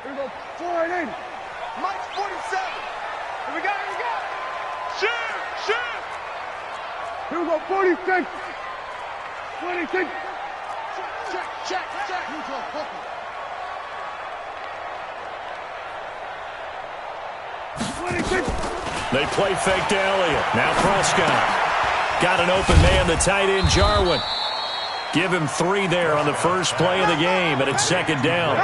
Here we go. 480. Mike's 47. Here we go. Here we go. Shoot! Shoot! Here we go. 46. 26. Check, check, check. They play fake to Elliott. Now Prescott. Got an open man, the tight end, Jarwin. Give him 3 there on the first play of the game, and it's second down.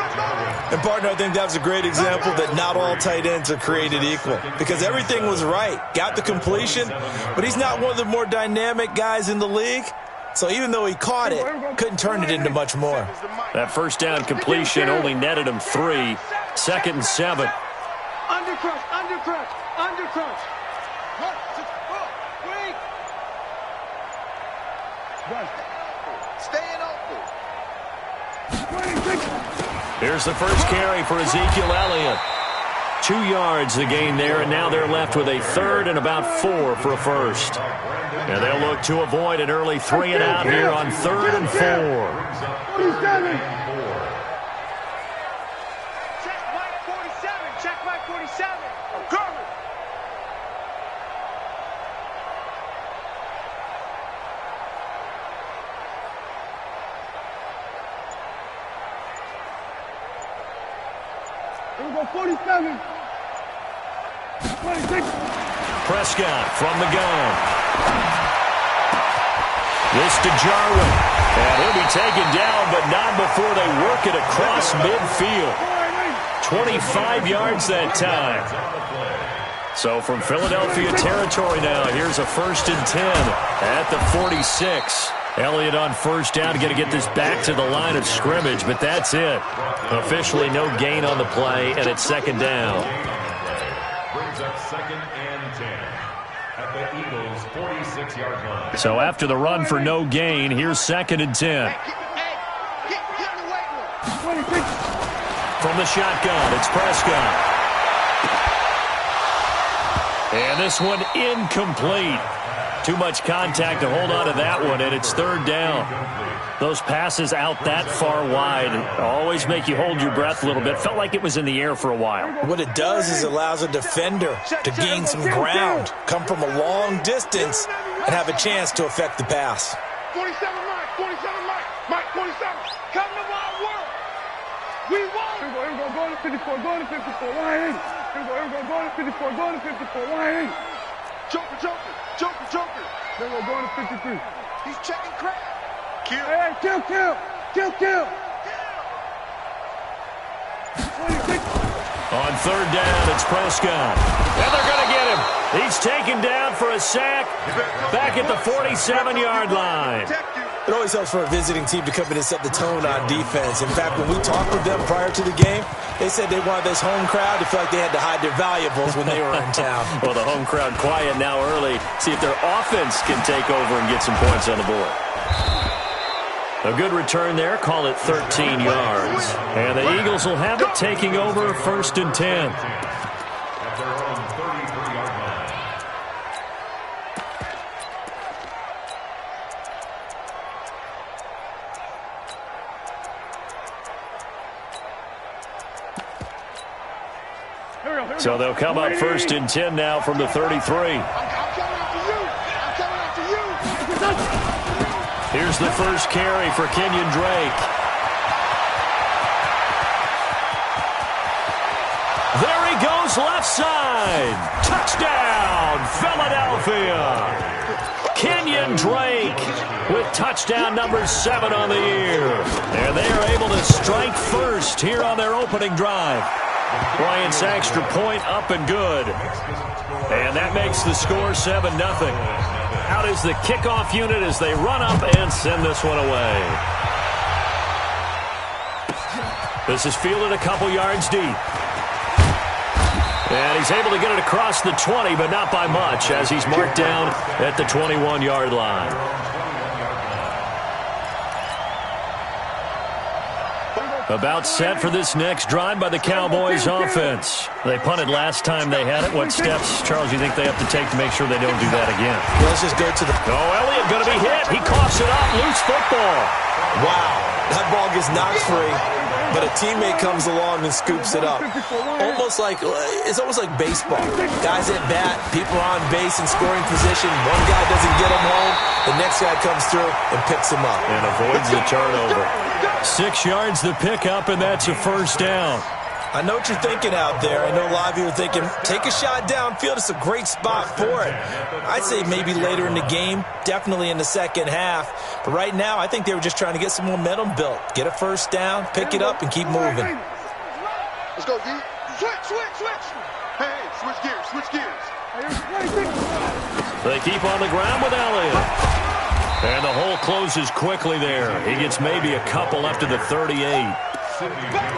And, partner, I think that was a great example that not all tight ends are created equal because everything was right. Got the completion, but he's not one of the more dynamic guys in the league. So even though he caught it, couldn't turn it into much more. That first down completion only netted him 3. Second and 7. Undercrush, undercrush, undercrush. 1, 2, 4, wait. Run. Staying open. 26. Here's the first carry for Ezekiel Elliott. 2 yards the gain there, and now they're left with a third and about 4 for a first. And they'll look to avoid an early 3 and out here on 3rd and 4. 47. Check Mike 47. Check Mike 47. I'm coming. Here we go. 47. 26. Prescott from the gun. This to Jarwin. And he'll be taken down, but not before they work it across midfield. 25 yards that time. So from Philadelphia territory now, here's a 1st and 10 at the 46. Elliott on first down, going to get this back to the line of scrimmage, but that's it. Officially no gain on the play, and it's second down. Brings up 2nd and 10 at the Eagles' 46-yard line. So after the run for no gain, here's 2nd and 10. Get in the weight room. 26. From the shotgun, it's Prescott. And this one incomplete. Too much contact to hold on to that one, and it's 3rd down. Those passes out that far wide always make you hold your breath a little bit. Felt like it was in the air for a while. What it does is allows a defender to gain some ground, come from a long distance, and have a chance to affect the pass. 47 Mike. 47 Mike. Mike 47. Come to my world. We won. Here we go. Here we go. Going to 54. Going to 54. 180. Here we go. Here we go. Going to 54. Going to 54. 180. Joker, Joker. Joker, Joker. Here we go. Going to 53. He's checking crap. Kill. Hey, kill, kill. Kill, kill. 26. On 3rd down, it's Prescott. And they're going to get him. He's taken down for a sack back at the 47-yard line. It always helps for a visiting team to come in and set the tone on defense. In fact, when we talked with them prior to the game, they said they wanted this home crowd to feel like they had to hide their valuables when they were in town. Well, the home crowd quiet now early. See if their offense can take over and get some points on the board. A good return there. Call it 13 yards. And the Eagles will have it, taking over 1st and 10. At their own 33-yard line. So they'll come up 1st and 10 now from the 33. I'm coming after you. I'm coming after you. Here's the first carry for Kenyon Drake. There he goes, left side. Touchdown, Philadelphia. Kenyon Drake with touchdown number 7 on the year. And they are able to strike first here on their opening drive. Bryant's extra point up and good. And that makes the score 7-0. Out is the kickoff unit as they run up and send this one away. This is fielded a couple yards deep. And he's able to get it across the 20, but not by much, as he's marked down at the 21-yard line. About set for this next drive by the Cowboys offense. They punted last time they had it. What steps, Charles, you think they have to take to make sure they don't do that again? Well, let's just go to the... Oh, Elliott going to be hit. He coughs it up. Loose football. Wow. That ball gets knocked free. but a teammate comes along and scoops it up. It's almost like baseball. Guys at bat, people are on base in scoring position. One guy doesn't get him home, the next guy comes through and picks him up. And avoids the turnover. 6 yards the pickup, and that's a first down. I know what you're thinking out there. I know a lot of you are thinking, take a shot downfield. It's a great spot for it. I'd say maybe later in the game, definitely in the second half. But right now, I think they were just trying to get some momentum built. Get a first down, pick it up, and keep moving. Let's go, D. Switch. Hey, switch gears. They keep on the ground with Elliott. And the hole closes quickly there. He gets maybe a couple up to the 38.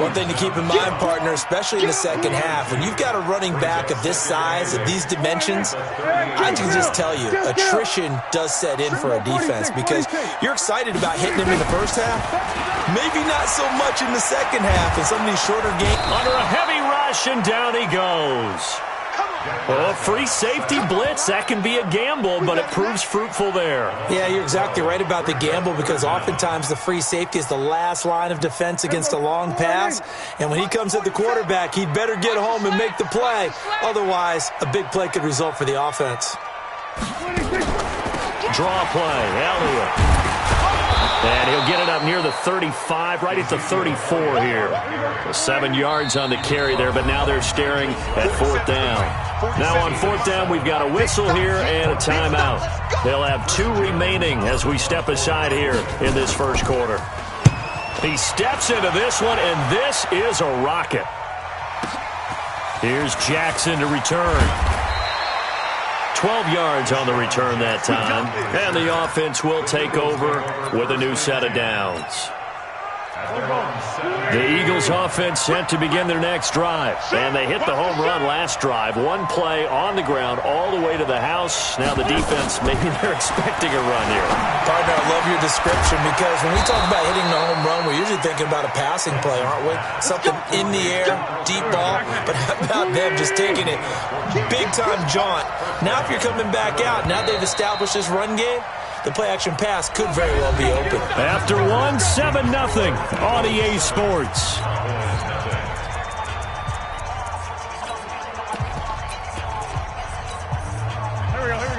One thing to keep in mind, partner, especially in the second half, when you've got a running back of this size, of these dimensions, I can just tell you, attrition does set in for a defense because you're excited about hitting him in the first half. Maybe not so much in the second half in some of these shorter games. Under a heavy rush, and down he goes. Well, free safety blitz, that can be a gamble, but it proves fruitful there. Yeah, you're exactly right about the gamble because oftentimes the free safety is the last line of defense against a long pass. And when he comes at the quarterback, he'd better get home and make the play. Otherwise, a big play could result for the offense. Draw play, Elliott. And he'll get it up near the 35, right at the 34 here. 7 yards on the carry there, but now they're staring at fourth down. Now on fourth down, we've got a whistle here and a timeout. They'll have 2 remaining as we step aside here in this first quarter. He steps into this one, and this is a rocket. Here's Jackson to return. 12 yards on the return that time. And the offense will take over with a new set of downs. The Eagles offense set to begin their next drive. And they hit the home run last drive. 1 play on the ground all the way to the house. Now the defense, maybe they're expecting a run here. Partner, I love your description because when we talk about hitting the home run, we're usually thinking about a passing play, aren't we? Something in the air, deep ball. But how about them just taking it big-time jaunt? Now if you're coming back out, now they've established this run game, the play-action pass could very well be open. After 1, 7-0 on EA Sports.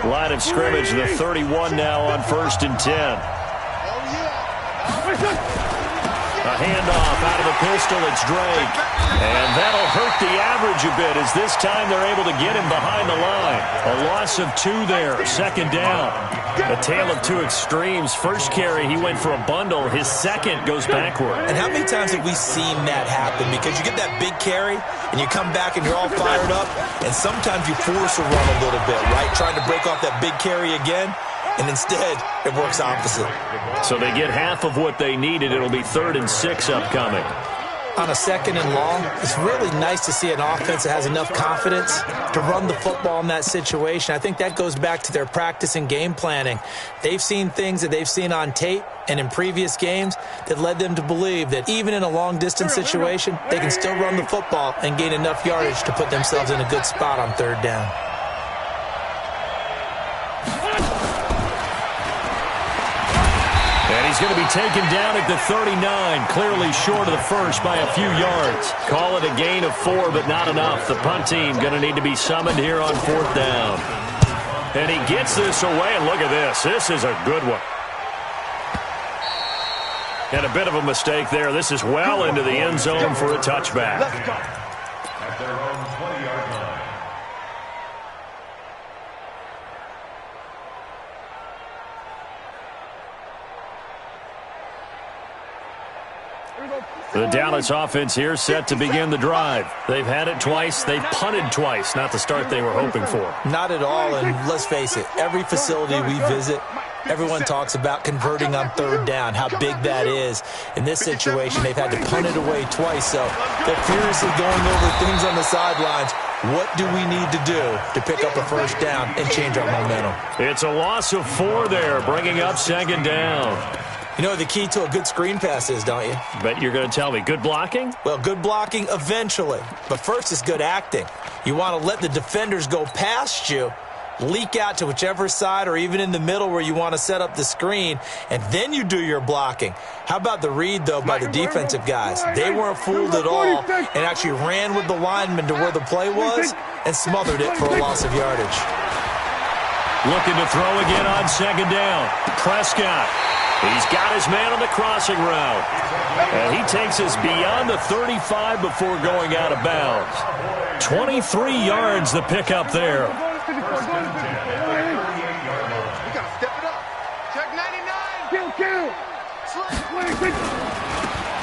Line of scrimmage, the 31 now on 1st and 10. A handoff out of the pistol, it's Drake. And that'll hurt the average a bit as this time they're able to get him behind the line. A loss of 2 there, second down. A tale of 2 extremes. First carry, he went for a bundle. His second goes backward. And how many times have we seen that happen? Because you get that big carry, and you come back and you're all fired up, and sometimes you force a run a little bit, right? Trying to break off that big carry again, and instead it works opposite. So they get half of what they needed. It'll be 3rd and 6 upcoming. On a 2nd and long, it's really nice to see an offense that has enough confidence to run the football in that situation. I think that goes back to their practice and game planning. They've seen things that they've seen on tape and in previous games that led them to believe that even in a long-distance situation, they can still run the football and gain enough yardage to put themselves in a good spot on 3rd down. And he's going to be taken down at the 39, clearly short of the first by a few yards. Call it a gain of 4, but not enough. The punt team going to need to be summoned here on 4th down. And he gets this away, and look at this. This is a good one. And a bit of a mistake there. This is well into the end zone for a touchback. At their own 20-yard line. The Dallas offense here set to begin the drive. They've had it twice. They've punted twice. Not the start they were hoping for. Not at all, and let's face it, every facility we visit, everyone talks about converting on 3rd down, how big that is. In this situation, they've had to punt it away twice, so they're furiously going over things on the sidelines. What do we need to do to pick up a first down and change our momentum? It's a loss of 4 there, bringing up 2nd down. You know what the key to a good screen pass is, don't you? Bet you're going to tell me. Good blocking? Well, good blocking eventually. But first is good acting. You want to let the defenders go past you, leak out to whichever side or even in the middle where you want to set up the screen, and then you do your blocking. How about the read, though, by the defensive guys? They weren't fooled at all and actually ran with the lineman to where the play was and smothered it for a loss of yardage. Looking to throw again on second down. Prescott. He's got his man on the crossing route. And he takes us beyond the 35 before going out of bounds. 23 yards the pickup there. We got to step it up. Check 99. Kill.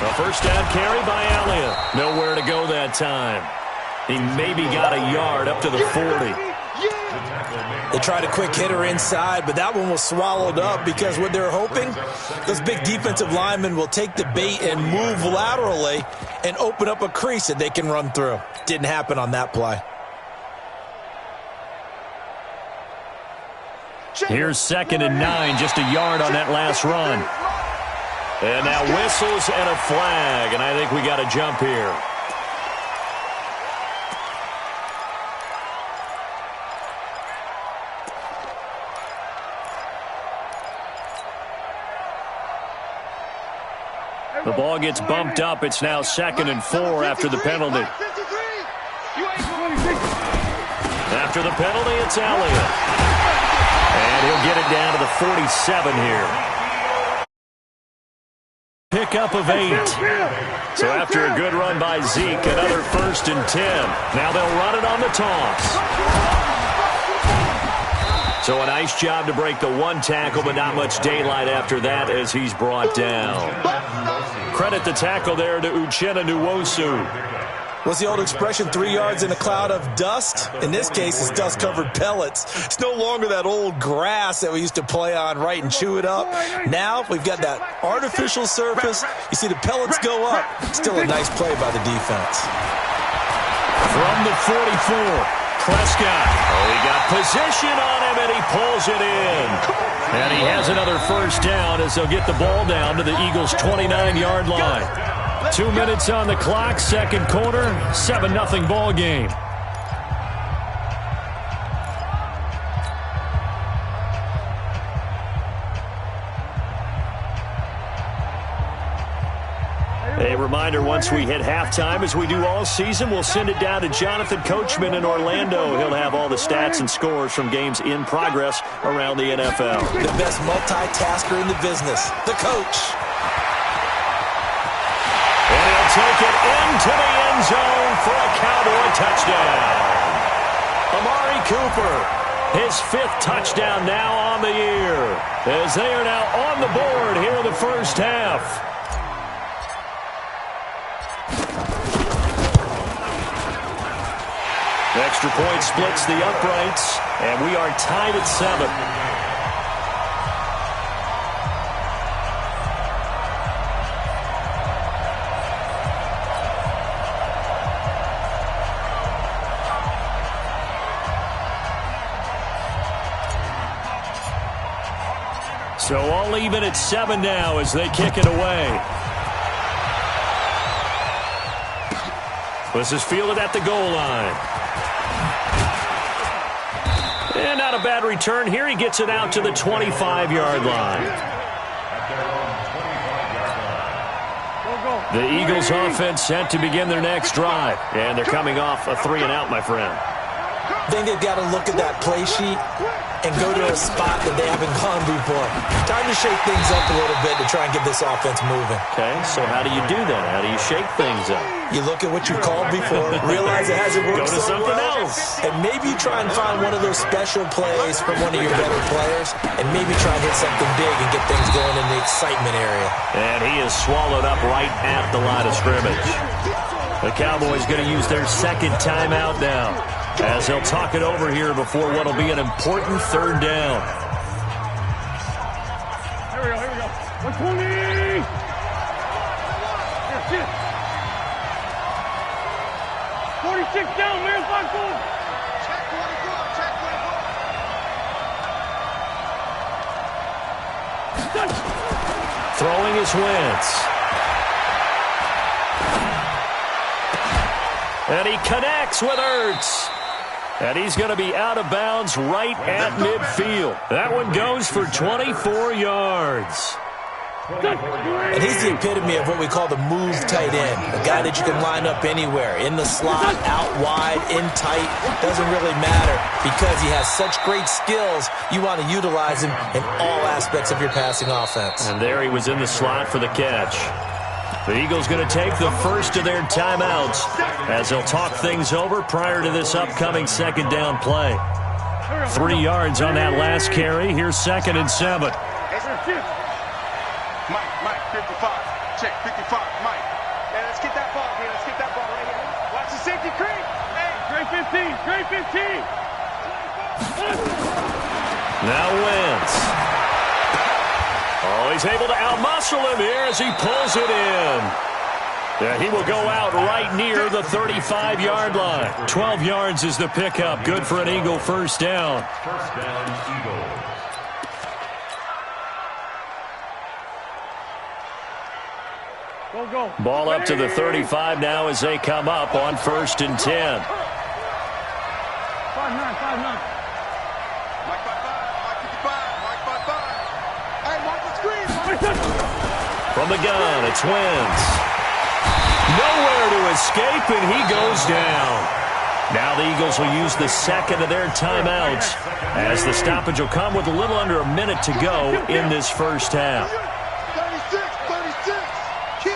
A first down carry by Elliott. Nowhere to go that time. He maybe got a yard up to the 40. They tried a quick hitter inside, but that one was swallowed up because what they're hoping, those big defensive linemen will take the bait and move laterally and open up a crease that they can run through. Didn't happen on that play. Here's 2nd and 9, just a yard on that last run. And now whistles and a flag, and I think we got a jump here. The ball gets bumped up. It's now 2nd and 4 after the penalty. After the penalty, it's Elliott. And he'll get it down to the 47 here. Pickup of 8. So after a good run by Zeke, another 1st and 10. Now they'll run it on the toss. So a nice job to break the one tackle, but not much daylight after that as he's brought down. Credit the tackle there to Uchenna Nwosu. What's the old expression, 3 yards in a cloud of dust? In this case, it's dust-covered pellets. It's no longer that old grass that we used to play on, right, and chew it up. Now we've got that artificial surface. You see the pellets go up. Still a nice play by the defense. From the 44, Prescott. Oh, he got position on him, and he pulls it in. And he has another first down as they'll get the ball down to the Eagles' 29-yard line. 2 minutes on the clock, second quarter, 7-0 ball game. A reminder, once we hit halftime, as we do all season, we'll send it down to Jonathan Coachman in Orlando. He'll have all the stats and scores from games in progress around the NFL. The best multitasker in the business, the coach. And he'll take it into the end zone for a Cowboy touchdown. Amari Cooper, his 5th touchdown now on the year, as they are now on the board here in the first half. Extra point splits the uprights, and we are tied at 7. So all even at 7 now as they kick it away. This is fielded at the goal line. And not a bad return here. He gets it out to the 25-yard line. The Eagles offense set to begin their next drive. And they're coming off a 3-and-out, my friend. I think they've got to look at that play sheet and go to a spot that they haven't gone before. Time to shake things up a little bit to try and get this offense moving. Okay, so how do you do that? How do you shake things up? You look at what you called before, realize it hasn't worked Go to so something well, else. and maybe you try and find one of those special plays from one of your better players, and maybe try and hit something big and get things going in the excitement area. And he is swallowed up right at the line of scrimmage. The Cowboys going to use their 2nd timeout now, as they'll talk it over here before what will be an important 3rd down. Here we go. 120! Yes. 46 down, man. 5 goals. Check 24. Check 24. Throwing his Wentz. And he connects with Ertz. And he's going to be out of bounds right at midfield. That one goes for 24 yards. And he's the epitome of what we call the move tight end. A guy that you can line up anywhere. In the slot, out wide, in tight. Doesn't really matter because he has such great skills. You want to utilize him in all aspects of your passing offense. And there he was in the slot for the catch. The Eagles going to take the first of their timeouts as they'll talk things over prior to this upcoming second down play. 3 yards on that last carry. Here's 2nd and 7. Mike, 55. Check, 55, Mike. Hey, let's get that ball here. Let's get that ball right here. Watch the safety creep. Hey, Great 15, great 15. Now Wentz. Oh, he's able to outmuscle him here as he pulls it in. Yeah, he will go out right near the 35-yard line. 12 yards is the pickup. Good for an Eagle first down. First down, Eagles. Go. Ball up to the 35 now as they come up on 1st and 10. 5-9. Mike 55. Hey, watch the screen. From the gun, it's Wentz. Nowhere to escape, and he goes down. Now the Eagles will use the second of their timeouts as the stoppage will come with a little under a minute to go in this first half. 36. Kill.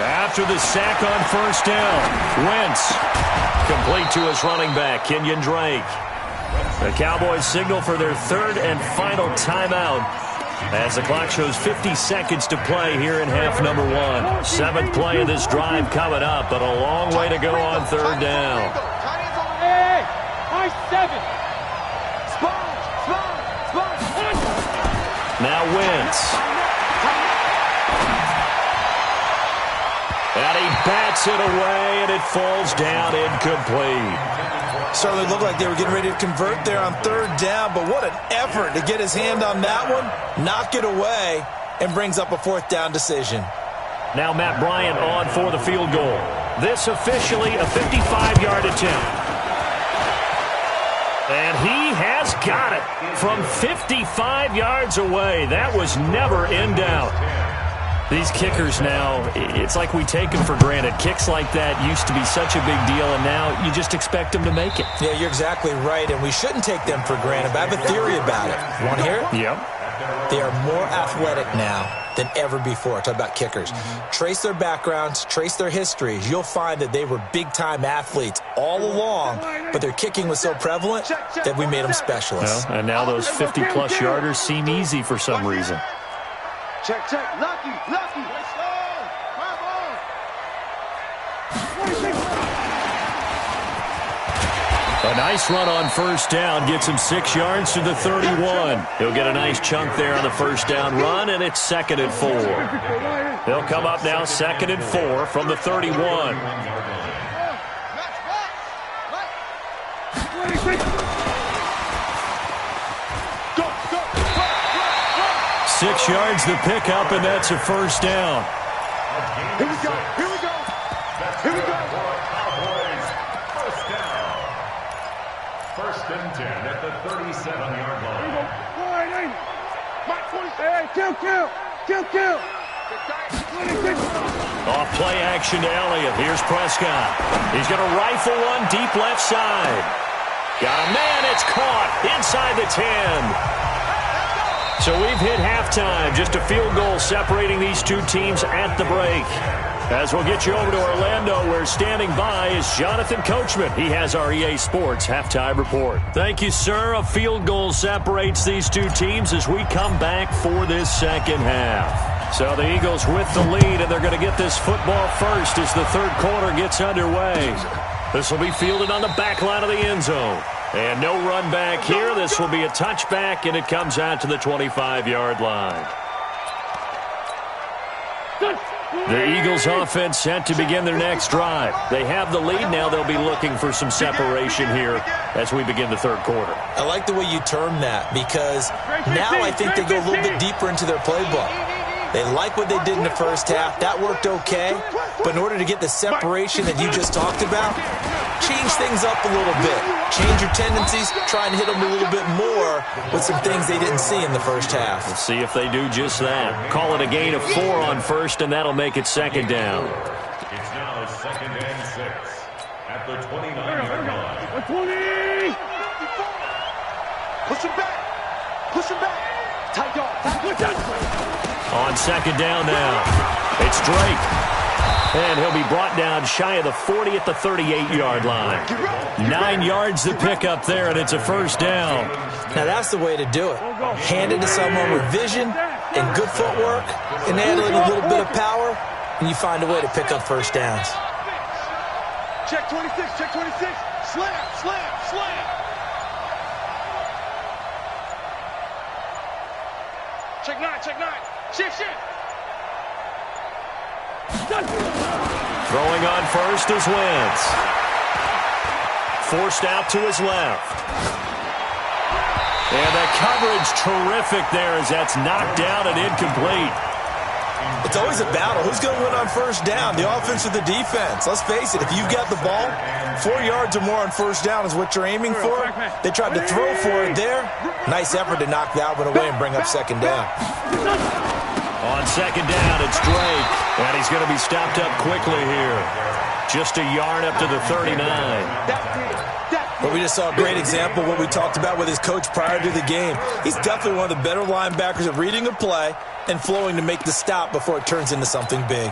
After the sack on 1st down, Wentz complete to his running back, Kenyon Drake. The Cowboys signal for their 3rd and final timeout as the clock shows 50 seconds to play here in half number 1. 7th play of this drive coming up, but a long way to go on 3rd down. Hey, nice 7. Now Wentz. And he bats it away, and it falls down incomplete. Certainly looked like they were getting ready to convert there on 3rd down, but what an effort to get his hand on that one, knock it away, and brings up a 4th down decision. Now Matt Bryant on for the field goal. This officially a 55-yard attempt. And he has got it from 55 yards away. That was never in doubt. These kickers now, it's like we take them for granted. Kicks like that used to be such a big deal, and now you just expect them to make it. Yeah, you're exactly right, and we shouldn't take them for granted, but I have a theory about it. You want to hear it? Yep. They are more athletic now than ever before. Talk about kickers. Trace their backgrounds, trace their histories. You'll find that they were big-time athletes all along, but their kicking was so prevalent that we made them specialists. Well, and now those 50-plus yarders seem easy for some reason. Check. Lucky. Let's go. A nice run on 1st down gets him 6 yards to the 31. He'll get a nice chunk there on the 1st down run, and it's 2nd and 4. They'll come up now 2nd and 4 from the 31. 6 yards the pickup, and that's a 1st down. Here we go. Cowboys, 1st down. 1st and 10 at the 37-yard line. Mike 20. Hey, kill. Off play action to Elliott. Here's Prescott. He's going to rifle one deep left side. Got a man. It's caught inside the 10. So we've hit halftime. Just a field goal separating these two teams at the break. As we'll get you over to Orlando, where standing by is Jonathan Coachman. He has our EA Sports halftime report. Thank you, sir. A field goal separates these two teams as we come back for this second half. So the Eagles with the lead, and they're going to get this football first as the 3rd quarter gets underway. This will be fielded on the back line of the end zone. And no run back here. This will be a touchback, and it comes out to the 25-yard line. The Eagles offense set to begin their next drive. They have the lead. Now they'll be looking for some separation here as we begin the 3rd quarter. I like the way you term that because now I think they go a little bit deeper into their playbook. They like what they did in the first half. That worked okay. But in order to get the separation that you just talked about, change things up a little bit. Change your tendencies. Try and hit them a little bit more with some things they didn't see in the first half. We'll see if they do just that. Call it a gain of 4 on first, and that'll make it second down. It's now 2nd and 6 at the 29-yard line. 20! Push him back. Push him back. Tight dog. On second down now, it's Drake. And he'll be brought down shy of the 40 at the 38-yard line. 9 yards to pick up there, and it's a first down. Now, that's the way to do it. Hand it to someone with vision and good footwork, and add in a little bit of power, and you find a way to pick up first downs. Check 26. Check 26. Slam. Slam. Slam. Check 9. Check 9. Shift. Shift. Throwing on first is Wentz. Forced out to his left. And the coverage terrific there as that's knocked down and incomplete. It's always a battle. Who's going to win on first down, the offense or the defense? Let's face it, if you've got the ball, 4 yards or more on first down is what you're aiming for. They tried to throw for it there. Nice effort to knock that one away and bring up second down. On second down, it's Drake. And he's going to be stopped up quickly here. Just a yard up to the 39. But we just saw a great example of what we talked about with his coach prior to the game. He's definitely one of the better linebackers at reading a play and flowing to make the stop before it turns into something big.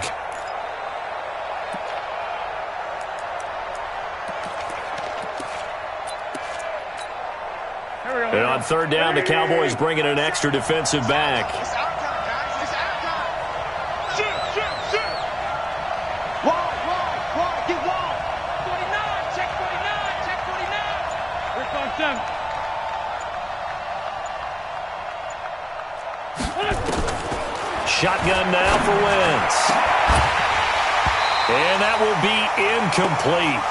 And on third down, the Cowboys bring in an extra defensive back. Shotgun now for Wentz. And that will be incomplete.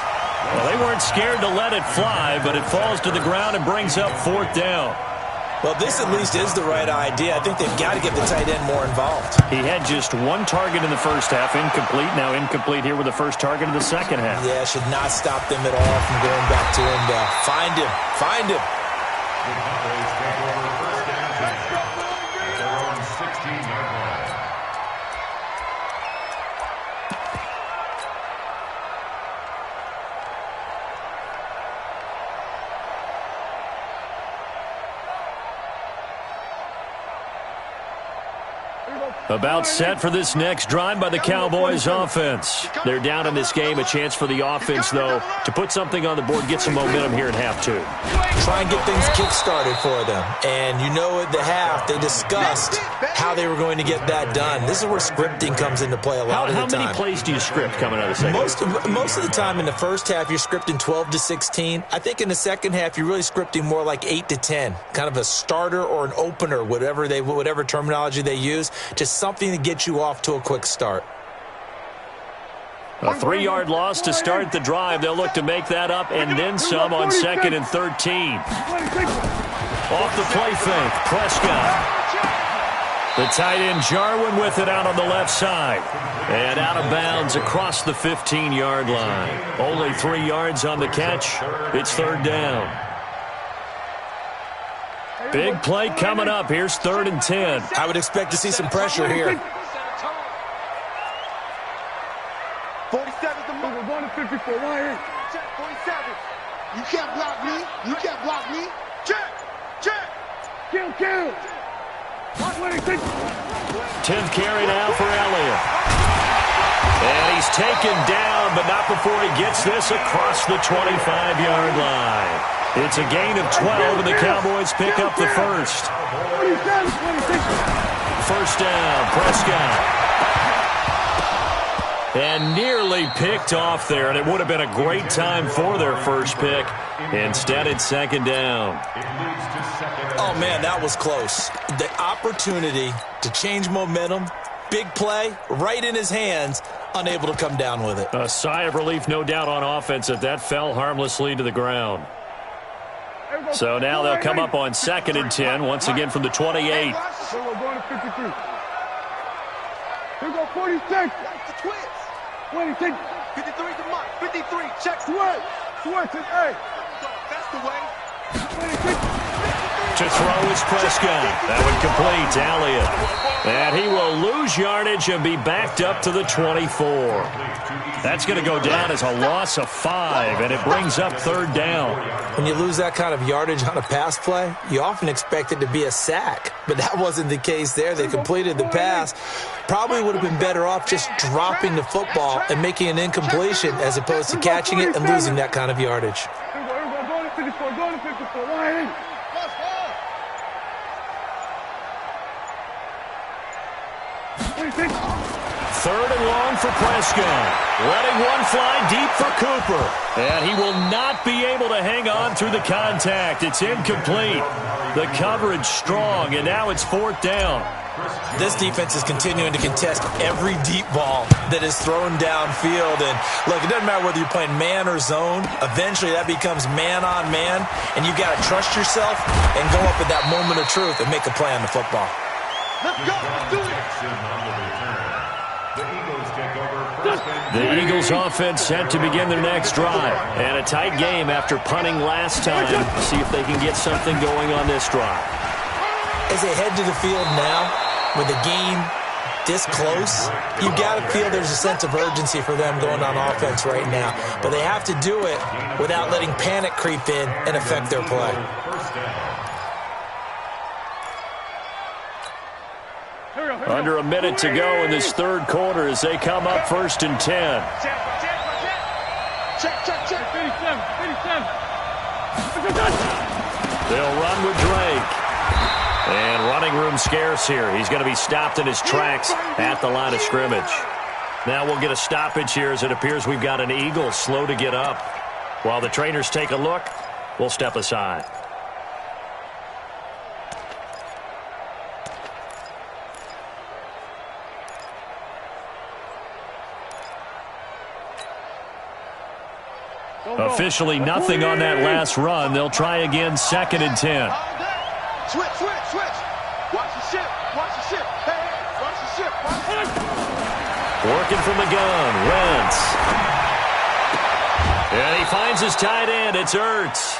Well, they weren't scared to let it fly, but it falls to the ground and brings up fourth down. Well, this at least is the right idea. I think they've got to get the tight end more involved. He had just one target in the first half, incomplete. Now incomplete here with the first target of the second half. Yeah, should not stop them at all from going back to him. Find him. Find him. About set for this next drive by the Cowboys offense. They're down in this game. A chance for the offense, though, to put something on the board, get some momentum here in half two. Try and get things kick-started for them. And you know at the half, they discussed how they were going to get that done. This is where scripting comes into play a lot of the time. How many plays do you script coming out of the second half? Most of the time in the first half, you're scripting 12 to 16. I think in the second half, you're really scripting more like 8 to 10. Kind of a starter or an opener, whatever terminology they use. Just something to get you off to a quick start. A 3-yard loss to start the drive. They'll look to make that up and then some on 2nd and 13. Off the play fake, Prescott. The tight end Jarwin with it out on the left side. And out of bounds across the 15-yard line. Only 3 yards on the catch. It's third down. Big play coming up. Here's 3rd and 10. I would expect to see some pressure here. 47's the move. We're going to 54. Why? Check 47. You can't block me. You can't block me. Check. Check. Kill. 10th carry now for Elliott. And he's taken down, but not before he gets this across the 25-yard line. It's a gain of 12, and the Cowboys pick up the first. First down, Prescott. And nearly picked off there, and it would have been a great time for their first pick. Instead, it's second down. Oh, man, that was close. The opportunity to change momentum, big play, right in his hands, unable to come down with it. A sigh of relief, no doubt, on offense that fell harmlessly to the ground. So now they'll come up on 2nd and 10, once again from the 28. So we're going to 53. Here we go, 46. Watch the twist. 26. 53 to Mike. 53. Check. Switch it, hey. That's the way. 26. To throw is Prescott. That would complete Elliott. And he will lose yardage and be backed up to the 24. That's going to go down as a loss of 5, and it brings up third down. When you lose that kind of yardage on a pass play, you often expect it to be a sack. But that wasn't the case there. They completed the pass. Probably would have been better off just dropping the football and making an incompletion as opposed to catching it and losing that kind of yardage. Here we go, going to 54, going to 54. Line in. Third and long for Prescott. Letting one fly deep for Cooper. And he will not be able to hang on through the contact. It's incomplete. The coverage strong, and now it's fourth down. This defense is continuing to contest every deep ball that is thrown downfield. And, look, it doesn't matter whether you're playing man or zone. Eventually, that becomes man-on-man, and you've got to trust yourself and go up at that moment of truth and make a play on the football. Let's go. Let's do it. The Eagles offense set to begin their next drive. And a tight game after punting last time. See if they can get something going on this drive. As they head to the field now, with the game this close, you've got to feel there's a sense of urgency for them going on offense right now. But they have to do it without letting panic creep in and affect their play. Under a minute to go in this third quarter as they come up first and 10. Check. 57. They'll run with Drake. And running room scarce here. He's going to be stopped in his tracks at the line of scrimmage. Now we'll get a stoppage here as it appears we've got an Eagle slow to get up. While the trainers take a look, we'll step aside. Officially nothing on that last run. They'll try again, second and 10. Switch. Watch the ship. Hey, watch the ship. Working from the gun, Wentz. And he finds his tight end. It's Ertz.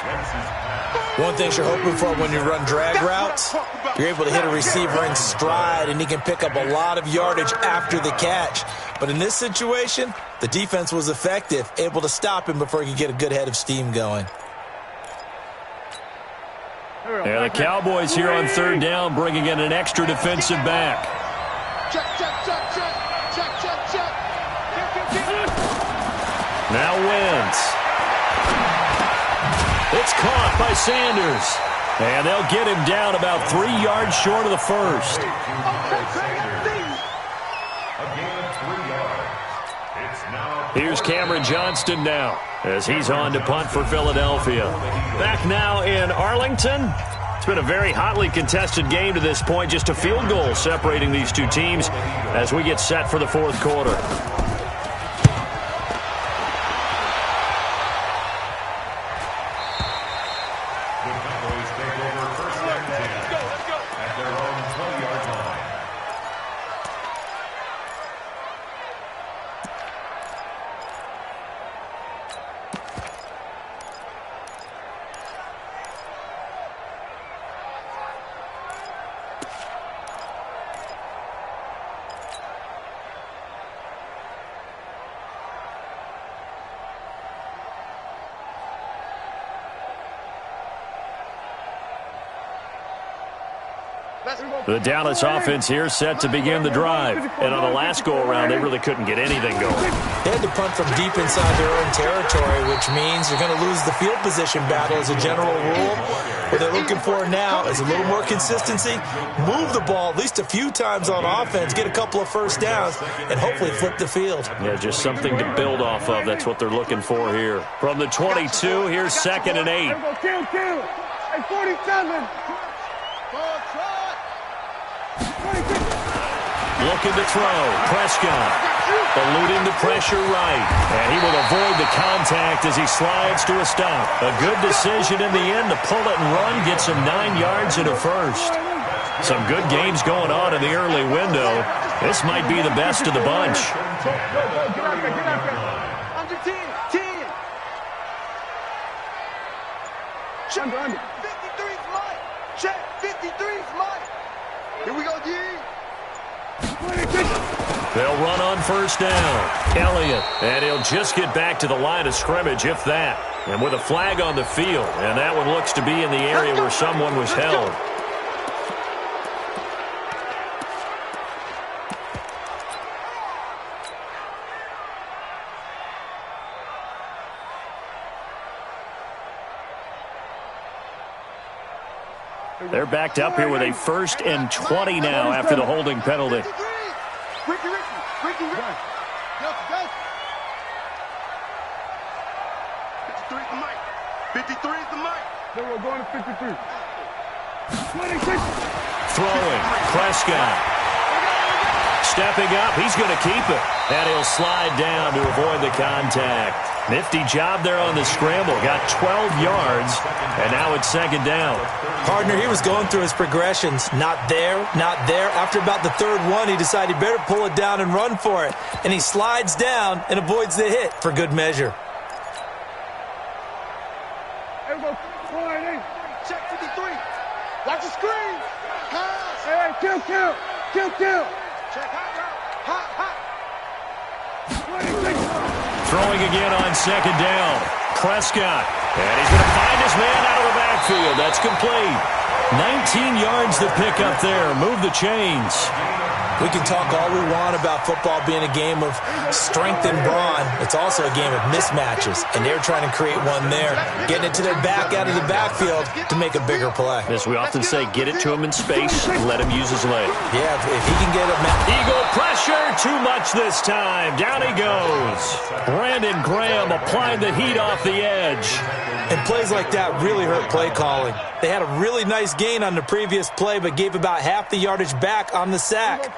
One thing you're hoping for when you run drag routes, you're able to hit a receiver in stride, and he can pick up a lot of yardage after the catch. But in this situation, the defense was effective, able to stop him before he could get a good head of steam going. And the Cowboys here on third down bringing in an extra defensive back. Check. Now Wentz. It's caught by Sanders. And they'll get him down about 3 yards short of the first. Here's Cameron Johnston now as he's on to punt for Philadelphia. Back now in Arlington. It's been a very hotly contested game to this point. Just a field goal separating these two teams as we get set for the fourth quarter. The Dallas offense here set to begin the drive. And on the last go-around, they really couldn't get anything going. They had to punt from deep inside their own territory, which means you're going to lose the field position battle as a general rule. What they're looking for now is a little more consistency, move the ball at least a few times on offense, get a couple of first downs, and hopefully flip the field. Yeah, just something to build off of. That's what they're looking for here. From the 22, here's second and 8. Kill. Hey, 47. Looking to throw. Prescott eluding the pressure right. And he will avoid the contact as he slides to a stop. A good decision in the end to pull it and run. Gets him 9 yards and a first. Some good games going on in the early window. This might be the best of the bunch. Go, get out there, get out there. Under 10, 10. Check. Under. 53's Mike. Check. 53's Mike. Here we go, D. They'll run on first down. Elliott, and he'll just get back to the line of scrimmage, if that. And with a flag on the field, and that one looks to be in the area where someone was held. They're backed up here with a 1st and 20 now after the holding penalty. Ricky. Go. 53 is the mic. 53 is the mic. Then we're going to 53. 26. Throwing. Prescott. Stepping up. He's going to keep it. And he'll slide down to avoid the contact. Nifty job there on the scramble. Got 12 yards, and now it's 2nd down. Partner, he was going through his progressions. Not there, not there. After about the 3rd one, he decided he better pull it down and run for it. And he slides down and avoids the hit for good measure. There we go. Check 53. Watch the screen. Pass. Hey, count. Check hot. 26. Throwing again on 2nd down. Prescott. And he's going to find his man out of the backfield. That's complete. 19 yards to pick up there. Move the chains. We can talk all we want about football being a game of strength and brawn. It's also a game of mismatches, and they're trying to create one there, getting it to their back out of the backfield to make a bigger play. As we often say, get it to him in space, let him use his leg. Yeah, if he can get a... Eagle pressure, too much this time. Down he goes. Brandon Graham applied the heat off the edge. And plays like that really hurt play calling. They had a really nice gain on the previous play, but gave about half the yardage back on the sack.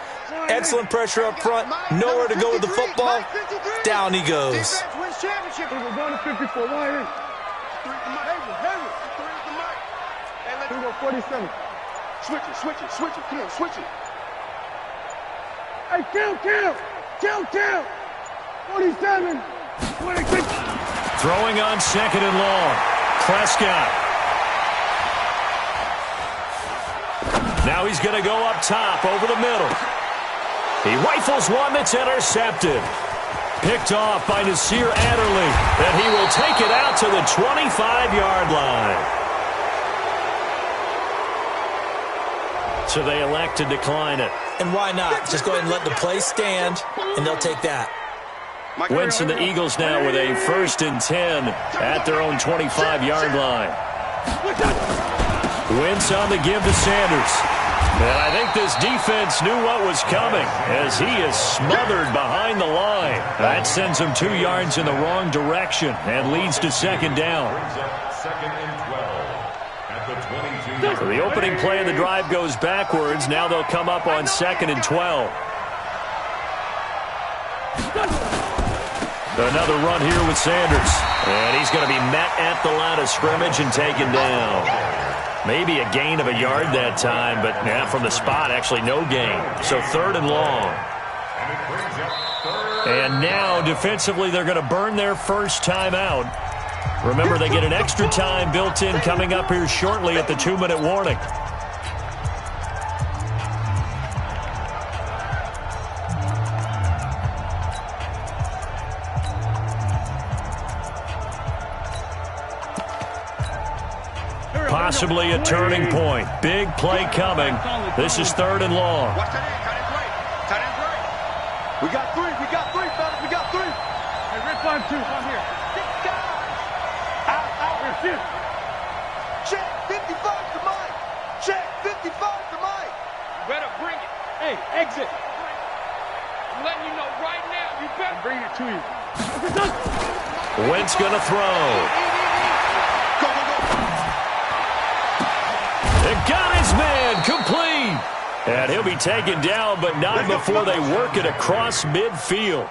Excellent pressure up front. Nowhere to go with the football. Down he goes. We're going to 54. Why ain't? Here we go, 47. Switch it. Come on, switch it. Hey, count. 47. 26. Throwing on 2nd and long. Prescott. Now he's going to go up top over the middle. He rifles one that's intercepted. Picked off by Nasir Adderley. And he will take it out to the 25-yard line. So they elect to decline it. And why not? Just go ahead and let the play stand, and they'll take that. Wentz and the Eagles now with a 1st and 10 at their own 25-yard line. Wentz on the give to Sanders. And I think this defense knew what was coming as he is smothered behind the line. That sends him 2 yards in the wrong direction and leads to 2nd down. 2nd and 12 at the 22. So the opening play of the drive goes backwards. Now they'll come up on 2nd and 12. Another run here with Sanders. And he's going to be met at the line of scrimmage and taken down. Maybe a gain of a yard that time, but from the spot, actually no gain. So 3rd and long. And now, defensively, they're going to burn their first timeout. Remember, they get an extra time built in coming up here shortly at the 2-minute warning. Possibly a turning point. Big play coming. This is 3rd and long. Watch that end. Tight end's right. We got three, fellas. We got 3. Hey, Red 5-2. Come here. 6 guys. Out. Here, shift. Check 55 to Mike. Check 55 to Mike. Better bring it. Hey, exit. I'm letting you know right now, you better Bring it to you. Wentz going to throw. Go. They got his man complete. And he'll be taken down, but not before they work it across midfield.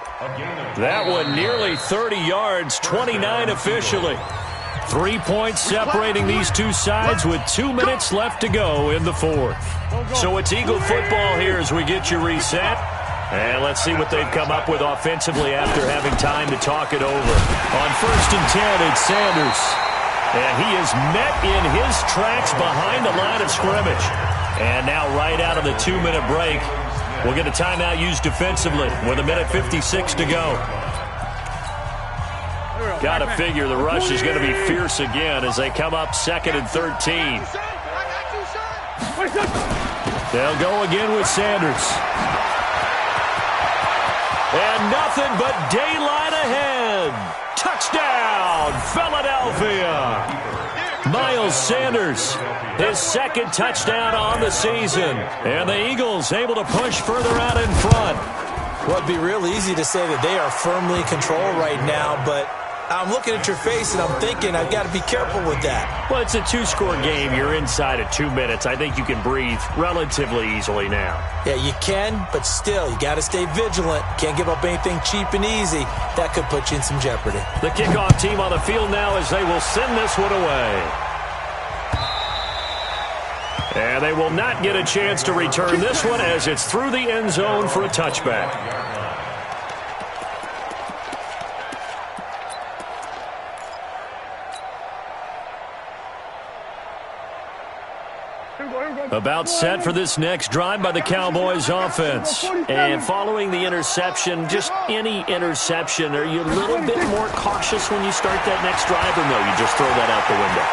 That one nearly 30 yards, 29 officially. 3 points separating these two sides with 2 minutes left to go in the fourth. So it's Eagle football here as we get you reset. And let's see what they've come up with offensively after having time to talk it over. On 1st and 10, it's Sanders. And he is met in his tracks behind the line of scrimmage. And now right out of the 2-minute break, we'll get a timeout used defensively with 1:56 to go. Got to figure the rush is going to be fierce again as they come up 2nd and 13. They'll go again with Sanders. And nothing but daylight ahead. Touchdown, Philadelphia. Miles Sanders, his 2nd touchdown on the season. And the Eagles able to push further out in front. Well, it'd be real easy to say that they are firmly in control right now, but I'm looking at your face and I'm thinking I've got to be careful with that. Well, it's a 2-score game. You're inside of 2 minutes. I think you can breathe relatively easily now. Yeah, you can, but still, you got to stay vigilant. Can't give up anything cheap and easy. That could put you in some jeopardy. The kickoff team on the field now as they will send this one away. And they will not get a chance to return this one as it's through the end zone for a touchback. About set for this next drive by the Cowboys offense. And following the interception, just any interception, are you a little bit more cautious when you start that next drive, or no, you just throw that out the window?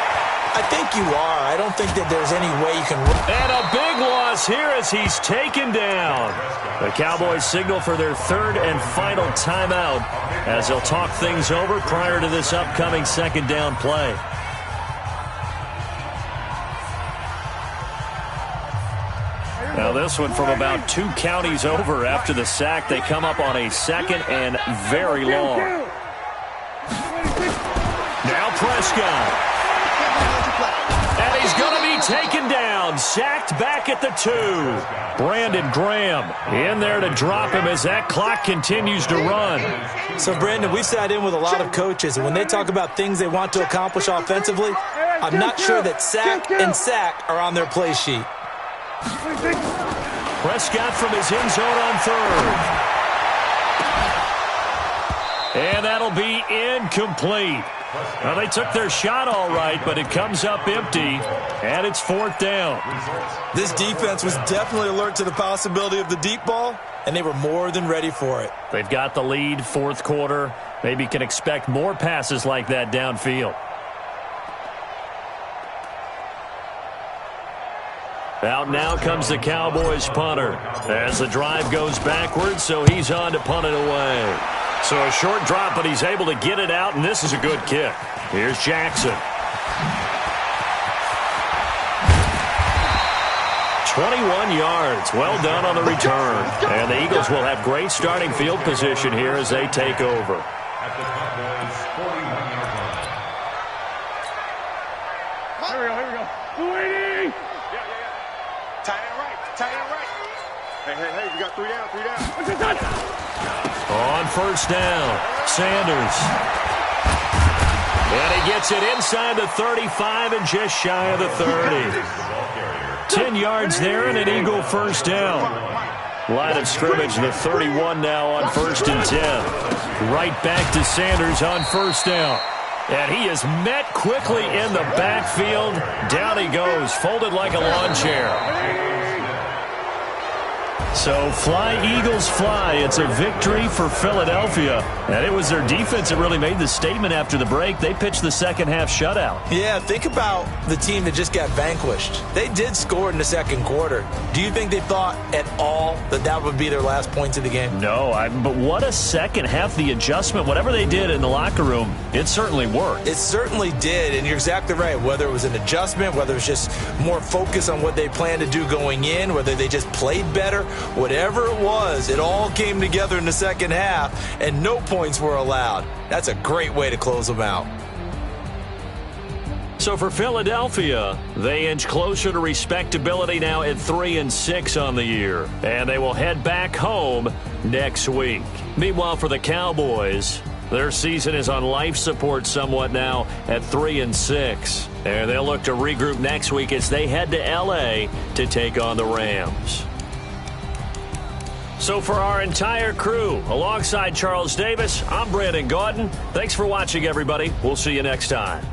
I think you are. I don't think that there's any way you can... And a big loss here as he's taken down. The Cowboys signal for their 3rd and final timeout as they'll talk things over prior to this upcoming 2nd down play. Now this one from about 2 counties over after the sack. They come up on a 2nd and very long. Now Prescott. And he's going to be taken down. Sacked back at the 2. Brandon Graham in there to drop him as that clock continues to run. So, Brandon, we've sat in with a lot of coaches, and when they talk about things they want to accomplish offensively, I'm not sure that sack and sack are on their play sheet. Prescott from his end zone on 3rd. And that'll be incomplete. Well, they took their shot all right, but it comes up empty, and it's 4th down. This defense was definitely alert to the possibility of the deep ball, and they were more than ready for it. They've got the lead, 4th quarter. Maybe can expect more passes like that downfield. Out now comes the Cowboys punter as the drive goes backwards, so he's on to punt it away. So a short drop, but he's able to get it out, and this is a good kick. Here's Jackson. 21 yards. Well done on the return. And the Eagles will have great starting field position here as they take over. At the Cowboys' 41-yard line. Here we go. Waiting. Tight end right. Hey, you got 3 down. What's your touch? On 1st down, Sanders. And he gets it inside the 35 and just shy of the 30. 10 yards there and an Eagle 1st down. Line of scrimmage, the 31 now on 1st and 10. Right back to Sanders on 1st down. And he is met quickly in the backfield. Down he goes, folded like a lawn chair. So fly, Eagles, fly. It's a victory for Philadelphia. And it was their defense that really made the statement after the break. They pitched the second half shutout. Yeah, think about the team that just got vanquished. They did score in the 2nd quarter. Do you think they thought at all that that would be their last points of the game? No, but what a second half. The adjustment, whatever they did in the locker room, it certainly worked. It certainly did, and you're exactly right. Whether it was an adjustment, whether it was just more focus on what they planned to do going in, whether they just played better, whatever it was, it all came together in the second half, and no points were allowed. That's a great way to close them out. So for Philadelphia, they inch closer to respectability now at 3-6 on the year. And they will head back home next week. Meanwhile, for the Cowboys, Their season is on life support somewhat now at 3-6. And they'll look to regroup next week as they head to L.A. to take on the Rams. So for our entire crew, alongside Charles Davis, I'm Brandon Gaudin. Thanks for watching, everybody. We'll see you next time.